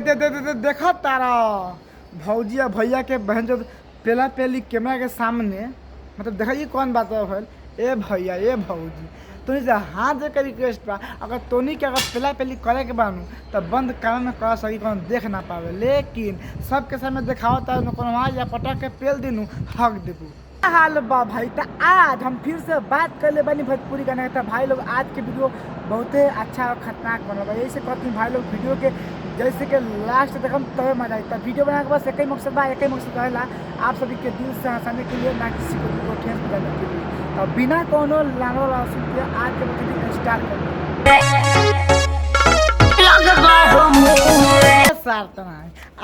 देखा तारा भौजिया भैया के बहन जो पेला पेली कैमरा के सामने मतलब देखा ये कौन बात है। ए भैया ए भौजी तोनी से हाथ दे के रिक्वेस्ट बा, अगर तोनी के अगर पेला पेली करे के बानू तो बंद काम में कर सकी कौन देख ना पावे, लेकिन सबके सामने दिखाओ तो कोनो या पटक के पेल दिनू हक देबू। हाल बा भाई तो आज हम फिर से बात कर ले बनी भोजपुरी गाना था भाई लोग। आज के वीडियो बहुत अच्छा और खतरनाक बनल यही से कहती भाई लोग वीडियो के जैसे कि लास्ट तक हम तब मजा आता। वीडियो बनाने के बस एक ही मकसद बा, एक ही मकसद रहेला आप सभी के दिल से हंसाने के लिए, ना किसी को ठेस पहुंचाने के लिए। तो बिना कोनो लानो लासुन के आज के वीडियो स्टार्ट कर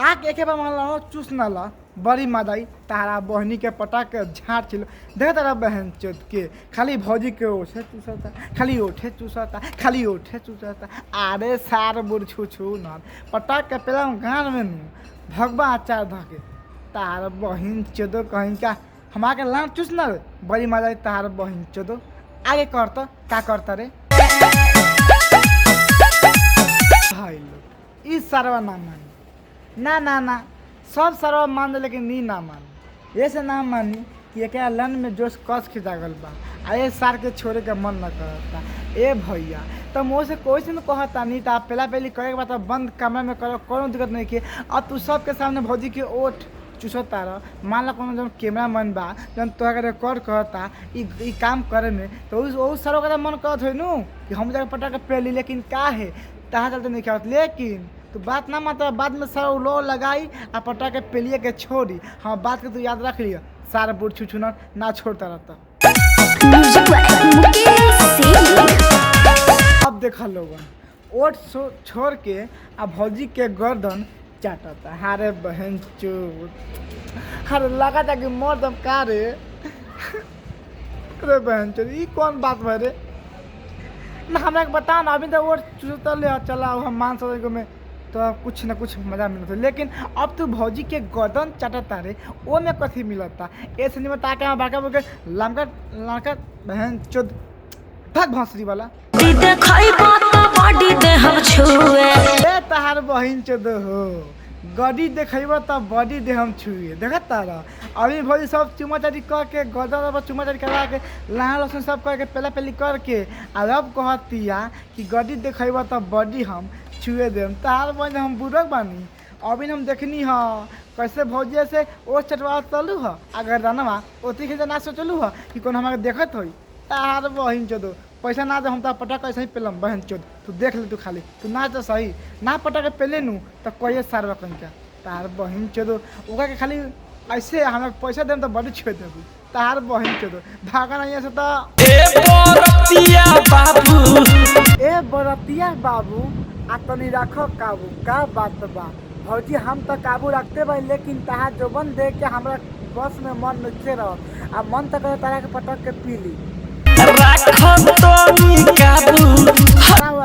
आग एक बार मान चूस न ला बड़ी मदाई तारा बहनी के पटा के झाड़ छिलो देख तारा बहन चोद के खाली भौजी के ओठे चूसता, खाली ओठे चूसता, खाली ओठे चूसता। अरे सार बुढ़ छू छू न पटा के पेला गान में नू भगवा अचार धके तार बहन चोदो कहीं का हमारा के लान चूस न बड़ी मदाई तार बहन चोदो आगे करता का करता रे भाई लोग। इस सारवा ना मानी ना ना ना सब सरवा मान दे, लेकिन नी ना मानी। ये से ना मानी कि एक लन में जोश कस खिंचागल बा आ ये सार के छोड़े के मन न करता। ए भैया तो मुँह से कोई से न कहता नहीं तो आप पेला पेली करे के बाद बंद कमरा में करो, कोनो दिक्कत नहीं के। अब तू सबके सामने भौजी के ओठ चूसता रह। मान ला कोनो जब कैमरा मन बा जब तोहरा के रिकॉर्ड कहता ई काम करे में तो उस सरो का मन करत हो नू कि हम जाके पटा के पेली, लेकिन का है तहा चलते नहीं कहत। लेकिन तो बात ना माता बाद में सर लो लगाई आ पटा के पेलिए के छोड़ी। हाँ बात के तू याद रख लिया, सारा बुढ़ छुछुना ना छोड़ता रहता। अब देखा लोगन ओट छोड़ के आ भौजी के गर्दन चाटता। हारे बहन चोट अरे लगा था कि मोर दम का रे अरे बहन चोट ई कौन बात भा रे ना हमरा के बता ना। अभी तो ओट चूसता ले चला हम मान सके में तो कुछ ना कुछ मजा मिलता, लेकिन अब तू भौजी के गर्दन चाटता रे वो में कथी मिलता। ऐसे नहीं बता के बाका बोके लमका लड़का बहन चोद भाग भौसरी वाला तहार बहन चोद हो गड्डी देखेब तो बॉडी दे हम छुए देखा तारा। अभी भौजी सब चुमाचारी करके गर्दन पर चुमाचारी करवा के लहा लहसुन सब करके पेला पेली करके अब कहतिया कि गड्डी देखेब तो बॉडी हम छुए देम। तार बन हम बुरक बानी अभी हम देखनी हाँ कैसे भौजी से ओ चटवा चलू है अगर रनवा ओती के ना सोचलू है कि कौन हमारे देखत हो। तार बहन चोदो पैसा ना दे हम तो पटा कैसे ही पेलम बहन चोद तू देख ले तू खाली तू ना तो सही ना पटा के पेले नू तो कोई सारवा कहीं का तार बहन चोदो ओका के खाली ऐसे हमें पैसा देम तो बड़ी छुए देबू। तार बहन चोदो भागा नहीं से तो ए बरतिया बाबू आ तनी रखो काबू का बात बा भौजी हम तो काबू रखते बा, लेकिन तहार जोबन देख के हमरा बस में मन नीचे रह आ मन तो करे तारा के पटक के पी ली।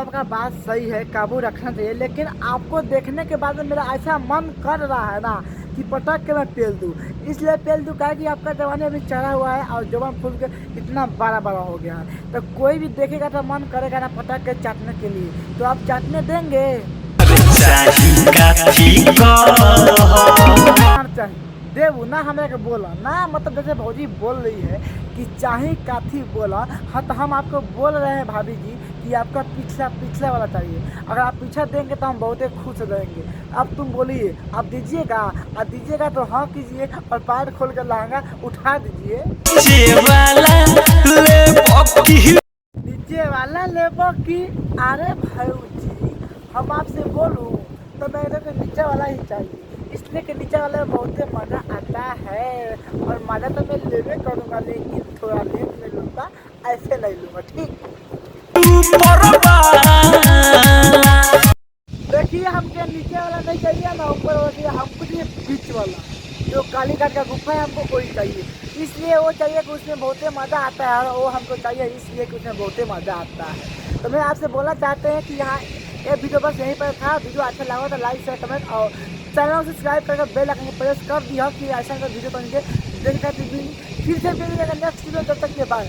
आपका बात सही है काबू रखना चाहिए, लेकिन आपको देखने के बाद मेरा ऐसा मन कर रहा है ना कि पटक के मैं पेल दूँ। इसलिए पेल दूँ क्या कि आपका जवानी अभी चढ़ा हुआ है और जवान फूल के इतना बड़ा बड़ा हो गया है तो कोई भी देखेगा तो मन करेगा ना पटक के चाटने के लिए। तो आप चाटने देंगे देवू ना हमें के बोला ना मतलब जैसे भौजी बोल रही है कि चाहे काथी बोला। हाँ तो हम आपको बोल रहे हैं भाभी जी कि आपका पिछला वाला चाहिए। अगर आप पीछा देंगे तो हम बहुत खुश रहेंगे। अब तुम बोलिए आप दीजिएगा और दीजिएगा तो हाँ कीजिए और पैर खोल कर लहंगा उठा दीजिए। नीचे वाला लेबो की अरे भाई हम आपसे बोलूँ तो मेरे को नीचे वाला ही चाहिए, इसलिए कि नीचे वाले में बहुत मज़ा आता है और मज़ा तो मैं लेवे करूँगा, लेकिन थोड़ा लेट में लूँगा ऐसे नहीं लूँगा ठीक। देखिए हमके नीचे वाला नहीं चाहिए ना ऊपर वाला, हमको चाहिए बीच वाला जो कालीघाट का गुफा है हमको वही चाहिए। इसलिए वो चाहिए कि उसमें बहुत मज़ा आता है और वो हमको चाहिए इसलिए कि उसमें बहुत मज़ा आता है। तो मैं आपसे बोलना चाहते हैं कि यहाँ ये वीडियो बस यहीं पर था। वीडियो अच्छा लगा तो लाइक शेयर कमेंट और चैनल को सब्सक्राइब करके बेल आइकन को प्रेस कर दिया कि ऐसा वीडियो बन के देखा फिर से नेक्स्ट वीडियो तब तक के बाद।